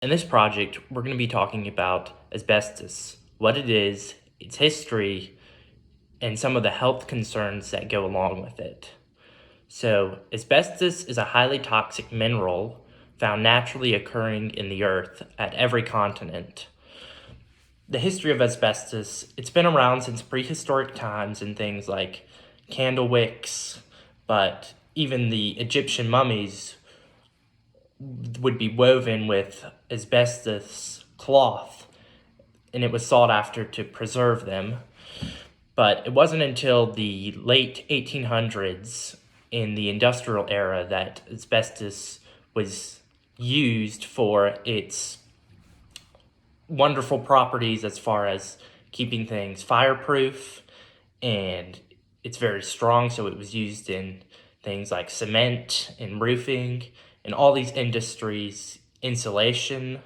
In this project, we're going to be talking about asbestos, what it is, its history, and some of the health concerns that go along with it. So, asbestos is a highly toxic mineral found naturally occurring in the earth at every continent. The history of asbestos, it's been around since prehistoric times in things like candle wicks, but even the Egyptian mummies would be woven with asbestos cloth, and it was sought after to preserve them. But it wasn't until the late 1800s in the industrial era that asbestos was used for its wonderful properties as far as keeping things fireproof, and it's very strong, so it was used in things like cement and roofing and all these industries. Insulation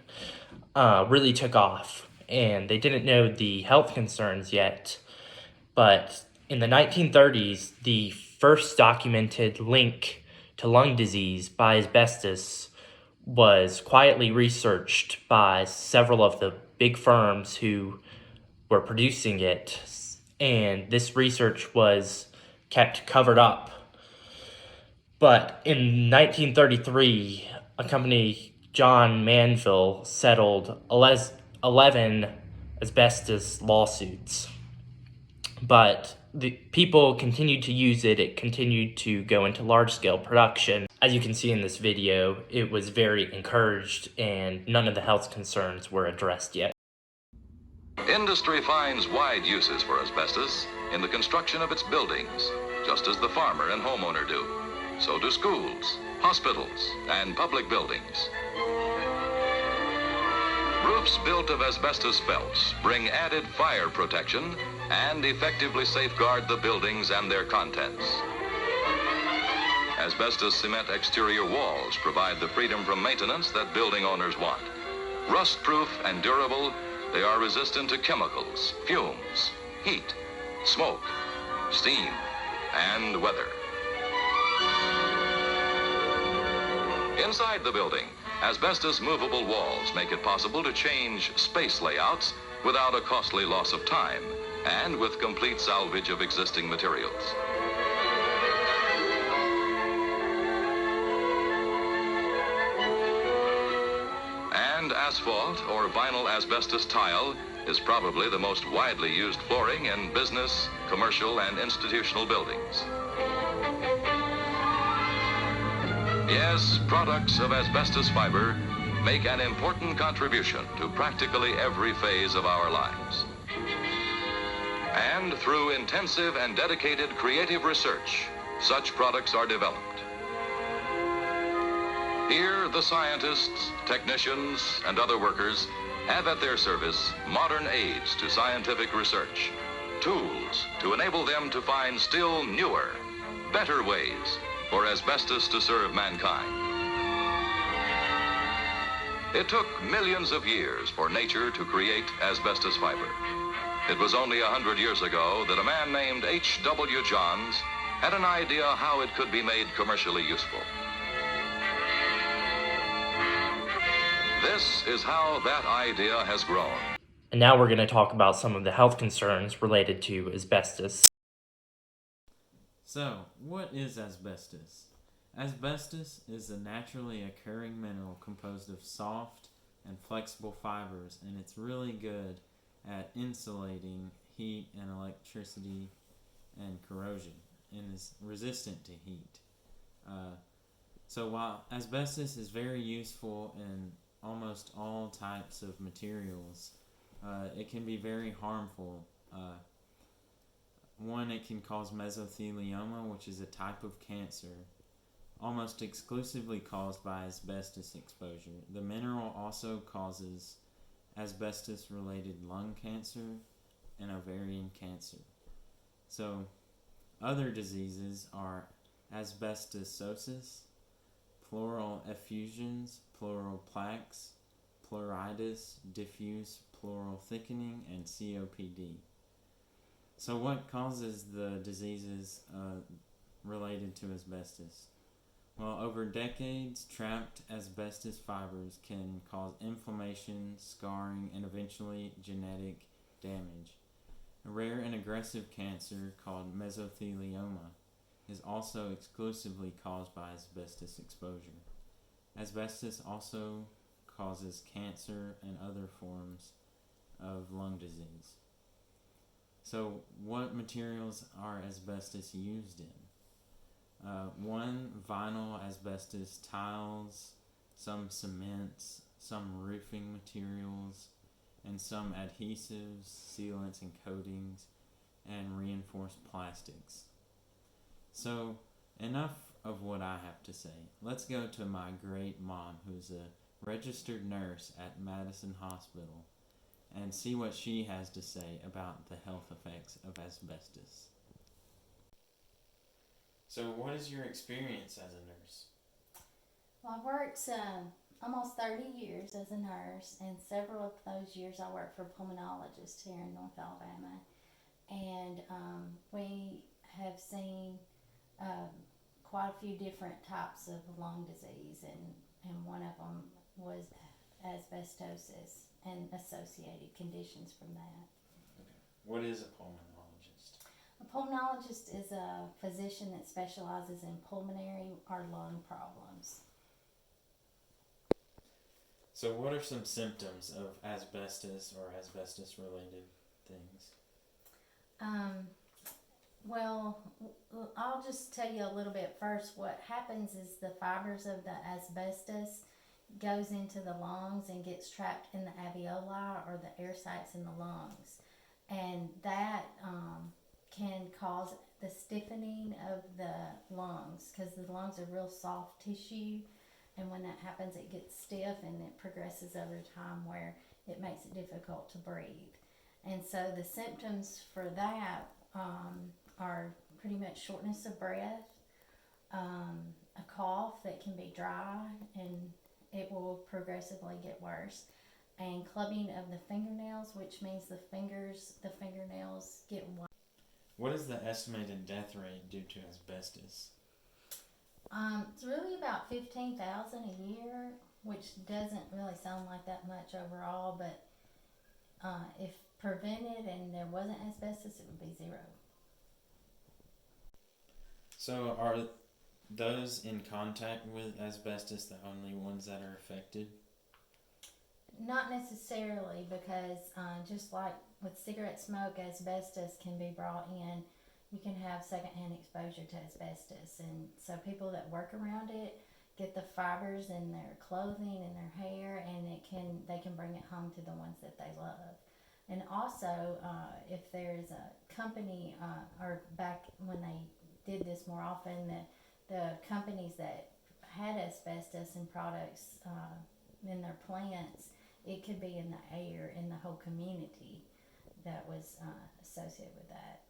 really took off, and they didn't know the health concerns yet. But in the 1930s, the first documented link to lung disease by asbestos was quietly researched by several of the big firms who were producing it, and this research was kept covered up. But in 1933, a company, John Manville, settled 11 asbestos lawsuits. But the people continued to use it. It continued to go into large-scale production. As you can see in this video, it was very encouraged, and none of the health concerns were addressed yet. Industry finds wide uses for asbestos in the construction of its buildings, just as the farmer and homeowner do. So do schools, hospitals, and public buildings. Roofs built of asbestos felts bring added fire protection and effectively safeguard the buildings and their contents. Asbestos cement exterior walls provide the freedom from maintenance that building owners want. Rust-proof and durable, they are resistant to chemicals, fumes, heat, smoke, steam, and weather. Inside the building, asbestos movable walls make it possible to change space layouts without a costly loss of time and with complete salvage of existing materials. And asphalt or vinyl asbestos tile is probably the most widely used flooring in business, commercial, and institutional buildings. Yes, products of asbestos fiber make an important contribution to practically every phase of our lives. And through intensive and dedicated creative research, such products are developed. Here, the scientists, technicians, and other workers have at their service modern aids to scientific research, tools to enable them to find still newer, better ways for asbestos to serve mankind. It took millions of years for nature to create asbestos fiber. It was only 100 years ago that a man named H.W. Johns had an idea how it could be made commercially useful. This is how that idea has grown. And now we're going to talk about some of the health concerns related to asbestos. So, what is asbestos? Asbestos is a naturally occurring mineral composed of soft and flexible fibers, and it's really good at insulating heat and electricity and corrosion, and is resistant to heat. So while asbestos is very useful in almost all types of materials, it can be very harmful. One, it can cause mesothelioma, which is a type of cancer, almost exclusively caused by asbestos exposure. The mineral also causes asbestos-related lung cancer and ovarian cancer. So, other diseases are asbestosis, pleural effusions, pleural plaques, pleuritis, diffuse pleural thickening, and COPD. So what causes the diseases related to asbestos? Well, over decades, trapped asbestos fibers can cause inflammation, scarring, and eventually genetic damage. A rare and aggressive cancer called mesothelioma is also exclusively caused by asbestos exposure. Asbestos also causes cancer and other forms of lung disease. So, what materials are asbestos used in? One, vinyl asbestos tiles, some cements, some roofing materials, and some adhesives, sealants, and coatings, and reinforced plastics. So, enough of what I have to say. Let's go to my great mom, who's a registered nurse at Madison Hospital, and see what she has to say about the health effects of asbestos. So, what is your experience as a nurse? Well, I worked almost 30 years as a nurse, and several of those years I worked for pulmonologists here in North Alabama. And we have seen quite a few different types of lung disease, and one of them was asbestosis and associated conditions from that. What is a pulmonologist? A pulmonologist is a physician that specializes in pulmonary or lung problems. So, what are some symptoms of asbestos or asbestos related things? Well, I'll just tell you a little bit first. What happens is the fibers of the asbestos goes into the lungs and gets trapped in the alveoli or the air sacs in the lungs, and that can cause the stiffening of the lungs, because the lungs are real soft tissue, and when that happens it gets stiff and it progresses over time where it makes it difficult to breathe. And so the symptoms for that are pretty much shortness of breath, a cough that can be dry and it will progressively get worse, and clubbing of the fingernails, which means the fingernails get white. What is the estimated death rate due to asbestos? It's really about 15,000 a year, which doesn't really sound like that much overall, but if prevented and there wasn't asbestos, it would be zero. So, are those in contact with asbestos the only ones that are affected? Not necessarily, because just like with cigarette smoke, asbestos can be brought in. You can have secondhand exposure to asbestos, and so people that work around it get the fibers in their clothing and their hair, and they can bring it home to the ones that they love. And also, if there's a company, or back when they did this more often, the companies that had asbestos in products in their plants, it could be in the air in the whole community that was associated with that.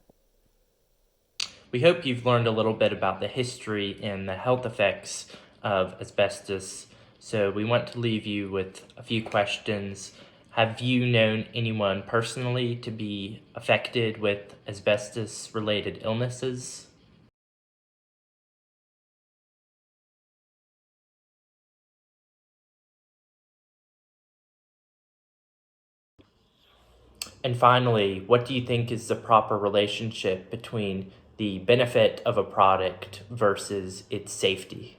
We hope you've learned a little bit about the history and the health effects of asbestos. So we want to leave you with a few questions. Have you known anyone personally to be affected with asbestos-related illnesses? And finally, what do you think is the proper relationship between the benefit of a product versus its safety?